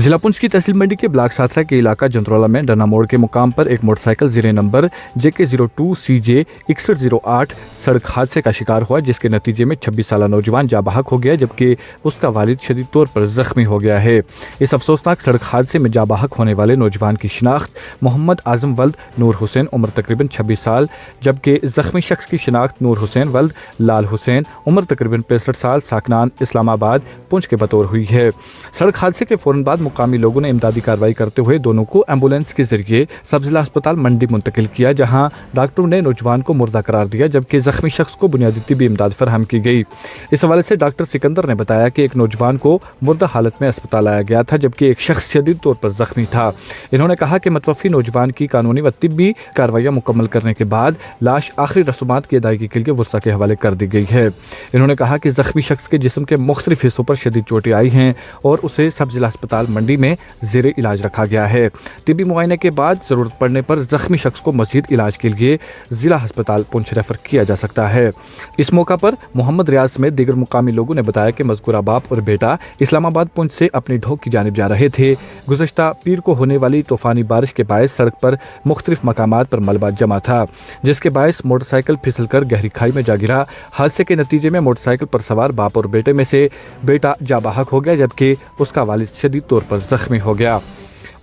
जिला पुंछ की तहसील मंडी के ब्लॉक साथरा के इलाका जंतरौला में डना मोड़ के मुकाम पर एक मोटरसाइकिल ज़ीरे नंबर JK02 CJ 6108 सड़क हादसे का शिकार हुआ, जिसके नतीजे में 26 साल नौजवान जाबाहक हो गया, जबकि उसका वालिद शदीद तौर पर जख्मी हो गया है। इस अफसोसनाक सड़क हादसे में जाबाहक होने वाले नौजवान की शिनाख्त मोहम्मद आजम वल्द नूर हुसैन उम्र तकरीबन 26 साल, जबकि जख्मी शख्स की शिनाख्त नूर हुसैन वल्द लाल हुसैन उम्र तकरीबन 65 साल साकनान इस्लामाबाद पुंछ के बतौर हुई है। सड़क हादसे के फौरन बाद मुकामी लोगों ने इमदादी कार्रवाई करते हुए दोनों को एम्बुलेंस के जरिए सब जिला अस्पताल मंडी मुंतकिल किया, जहां डॉक्टरों ने नौजवान को मुर्दा करार दिया, जबकि जख्मी शख्स को बुनियादी तिब्बी इमदाद फराहम की गई। इस हवाले से डॉक्टर सिकंदर ने बताया कि एक नौजवान को मुर्दा हालत में अस्पताल लाया गया था, जबकि एक शख्स शदीद तौर पर जख्मी था। इन्होंने कहा कि मतवफ़ी नौजवान की कानूनी व तिब्बी कार्रवाइयाँ मुकम्मल करने के बाद लाश आखिरी रसूमात की अदायगी के लिए वर्सा के हवाले कर दी गई है। इन्होंने कहा कि जख्मी शख्स के जिस्म के मुख्तलिफ हिस्सों पर शदीद चोटें आई हैं और उसे सब जिला अस्पताल मंडी में ज़ेरे इलाज रखा गया है। तिब्बी मुआयने के बाद ज़रूरत पड़ने पर जख्मी शख्स को मज़ीद इलाज के लिए ज़िला अस्पताल पुंछ रेफर किया जा सकता है। इस मौका पर मोहम्मद रियाज समेत दीगर मुकामी लोगों ने बताया कि मज़कूरा बाप और बेटा इस्लामाबाद पुंछ से अपनी ढोक की जानिब जा रहे थे। गुज़श्ता पीर को होने वाली तूफ़ानी बारिश के बायस सड़क पर मुख्तलिफ मकामात पर मलबा जमा था, जिसके बायस मोटरसाइकिल फिसल कर गहरी खाई में जा गिरा। हादसे के नतीजे में मोटरसाइकिल पर सवार बाप और बेटे में से बेटा जाबाहक हो गया, जबकि उसका वालिद शदीद तौर पर जख्मी हो गया।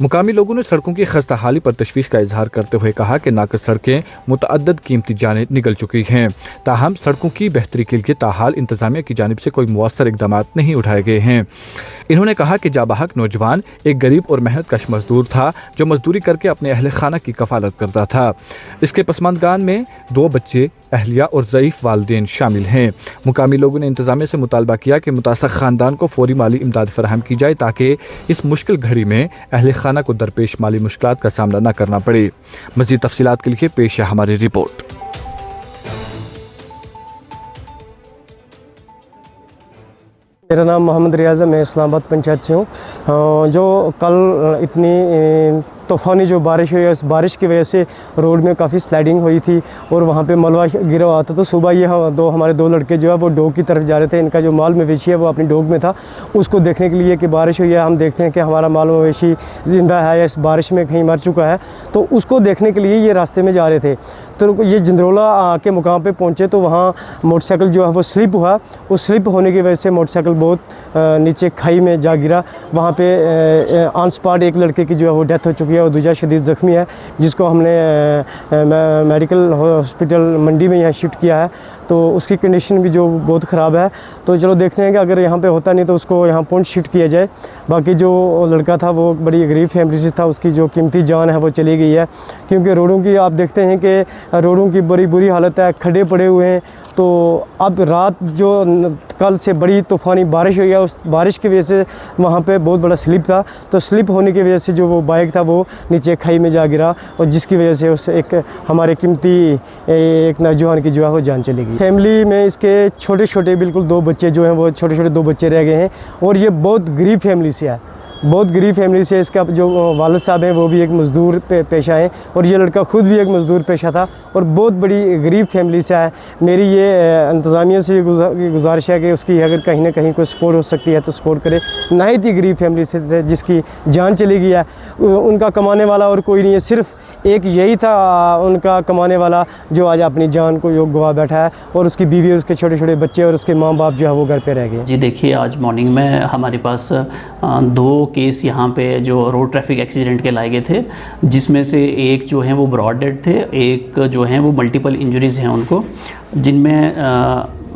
मुकामी लोगों ने सड़कों की खस्ता हाली पर तशवीश का इजहार करते हुए कहा कि नाक़स सड़कें मुतअद्दिद कीमती जानें निकल चुकी हैं, ताहम सड़कों की बेहतरी के लिए ताहाल इंतजामिया की जानिब से कोई मुअस्सर इक़दाम नहीं उठाए गए हैं। इन्होंने कहा कि जाबाहक नौजवान एक गरीब और मेहनत कश मजदूर था, जो मजदूरी करके अपने अहल खाना की कफालत करता था। इसके पसमानदगान में 2 बच्चे, अहलिया और ज़ईफ़ वालिदैन शामिल हैं। मुकामी लोगों ने इंतजामिया से मुतालबा किया कि मुतासर ख़ानदान को फौरी माली इमदाद फराहम की जाए, ताकि इस मुश्किल घड़ी में अहल खाना को दरपेश माली मुश्किलात का सामना न करना पड़े। मज़ीद तफसीलात के लिए पेश है हमारी रिपोर्ट। मेरा नाम मोहम्मद रियाज़ है, मैं इस्लामाबाद पंचायत से हूँ। जो कल इतनी तूफ़ानी जो बारिश हुई है, उस बारिश की वजह से रोड में काफ़ी स्लाइडिंग हुई थी और वहाँ पे मलबा गिरा हुआ था। तो सुबह ये हमारे दो लड़के जो है वो डोग की तरफ जा रहे थे। इनका जो माल मवेशी है वो अपनी डोग में था, उसको देखने के लिए कि बारिश हुई है, हम देखते हैं कि हमारा माल मवेशी ज़िंदा है या इस बारिश में कहीं मर चुका है, तो उसको देखने के लिए ये रास्ते में जा रहे थे। तो ये जंतरौला के मुकाम पे पहुँचे तो वहाँ मोटरसाइकिल जो है वो स्लिप हुआ। उस स्लिप होने की वजह से मोटरसाइकिल बहुत नीचे खाई में जा गिरा। वहाँ पे ऑन स्पॉट एक लड़के की जो है वो डेथ हो चुकी है और दूसरा शदीद ज़ख्मी है, जिसको हमने मेडिकल हॉस्पिटल मंडी में यहाँ शिफ्ट किया है। तो उसकी कंडीशन भी जो बहुत ख़राब है। तो चलो देखते हैं कि अगर यहाँ पे होता नहीं तो उसको यहाँ पुंछ शिफ्ट किया जाए। बाकी जो लड़का था वो बड़ी गरीब फैमिली से था, उसकी जो कीमती जान है वो चली गई है, क्योंकि रोडों की आप देखते हैं कि रोडों की बड़ी बुरी हालत है, खड्डे पड़े हुए हैं। तो अब रात जो कल से बड़ी तूफ़ानी बारिश हुई है, उस बारिश की वजह से वहाँ पे बहुत बड़ा स्लिप था। तो स्लिप होने की वजह से जो वो बाइक था वो नीचे खाई में जा गिरा और जिसकी वजह से उस एक हमारे कीमती एक नौजवान की जो है वो जान चली गई। फैमिली में इसके छोटे छोटे बिल्कुल 2 बच्चे जो हैं वो छोटे छोटे 2 बच्चे रह गए हैं और ये बहुत गरीब फैमिली से है, बहुत गरीब फैमिली से। इसका जो वालिद साहब हैं वो भी एक मज़दूर पेशा है और ये लड़का ख़ुद भी एक मज़दूर पेशा था और बहुत बड़ी गरीब फैमिली से है। मेरी ये इंतज़ामिया से गुजारिश है कि उसकी अगर कहीं ना कहीं कोई सपोर्ट हो सकती है तो सपोर्ट करे। नहायत ही गरीब फैमिली से जिसकी जान चली गई है, उनका कमाने वाला और कोई नहीं है, सिर्फ़ एक यही था उनका कमाने वाला जो आज अपनी जान को योग गवा बैठा है और उसकी बीवी, उसके छोटे छोटे बच्चे और उसके माँ बाप जो है वो घर पे रह गए। जी देखिए, आज मॉर्निंग में हमारे पास 2 केस यहाँ पे जो रोड ट्रैफिक एक्सीडेंट के लाए गए थे, जिसमें से एक जो है वो ब्रॉड डेड थे, एक जो है वो मल्टीपल इंजरीज़ हैं उनको, जिनमें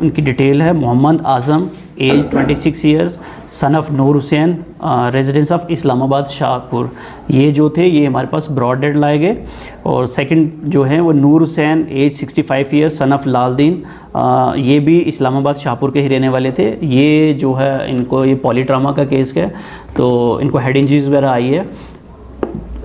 उनकी डिटेल है Mohammad Azam age 26 years, son of Noor Hussain, residence of Islamabad Shahpur. ये जो थे ये हमारे पास ब्रॉड डेड लाए गए। और सेकंड जो है वो Noor Hussain age 65 years, son of Laldin, ये भी इस्लामाबाद शाहपुर के ही रहने वाले थे। ये जो है इनको ये पॉलीट्रामा का केस है, तो इनको हेड इंजरीज वगैरह आई है।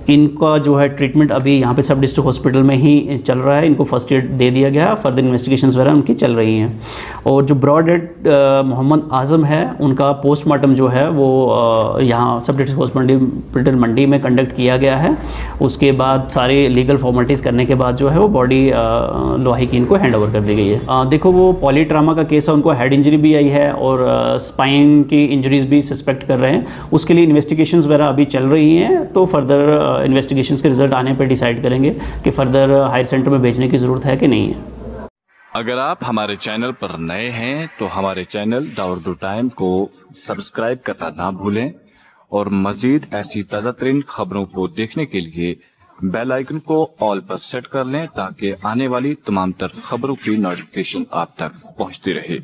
इनका जो है ट्रीटमेंट अभी यहाँ पे सब डिस्ट्रिक्ट हॉस्पिटल में ही चल रहा है। इनको फर्स्ट एड दे दिया गया, फर्दर इन्वेस्टिगेशंस वगैरह उनकी चल रही हैं। और जो ब्रॉड डेड मोहम्मद आज़म है, उनका पोस्टमार्टम जो है वो यहाँ सब डिस्ट्रिक्ट हॉस्पिटल मंडी में कंडक्ट किया गया है। उसके बाद सारे लीगल फॉर्मेलिटीज़ करने के बाद जो है वो बॉडी लोहाई की इनको हैंड ओवर कर दी गई है। देखो वो पॉलीट्रामा का केस है, उनको हेड इंजरी भी आई है और स्पाइन की इंजरीज भी सस्पेक्ट कर रहे हैं। उसके लिए इन्वेस्टिगेशंस वगैरह अभी चल रही हैं, तो फर्दर इन्वेस्टिगेशंस के रिजल्ट आने पर डिसाइड करेंगे कि फर्दर हायर सेंटर में भेजने की ज़रूरत है कि नहीं है। अगर आप हमारे चैनल पर नए हैं तो हमारे चैनल द उर्दू टाइम को सब्सक्राइब करना ना भूलें और मजीद ऐसी ताज़ा तरीन खबरों को देखने के लिए बेल आइकन को ऑल पर सेट कर लें ताकि आने वाली तमाम तर खबरों की नोटिफिकेशन आप तक पहुंचती रहे।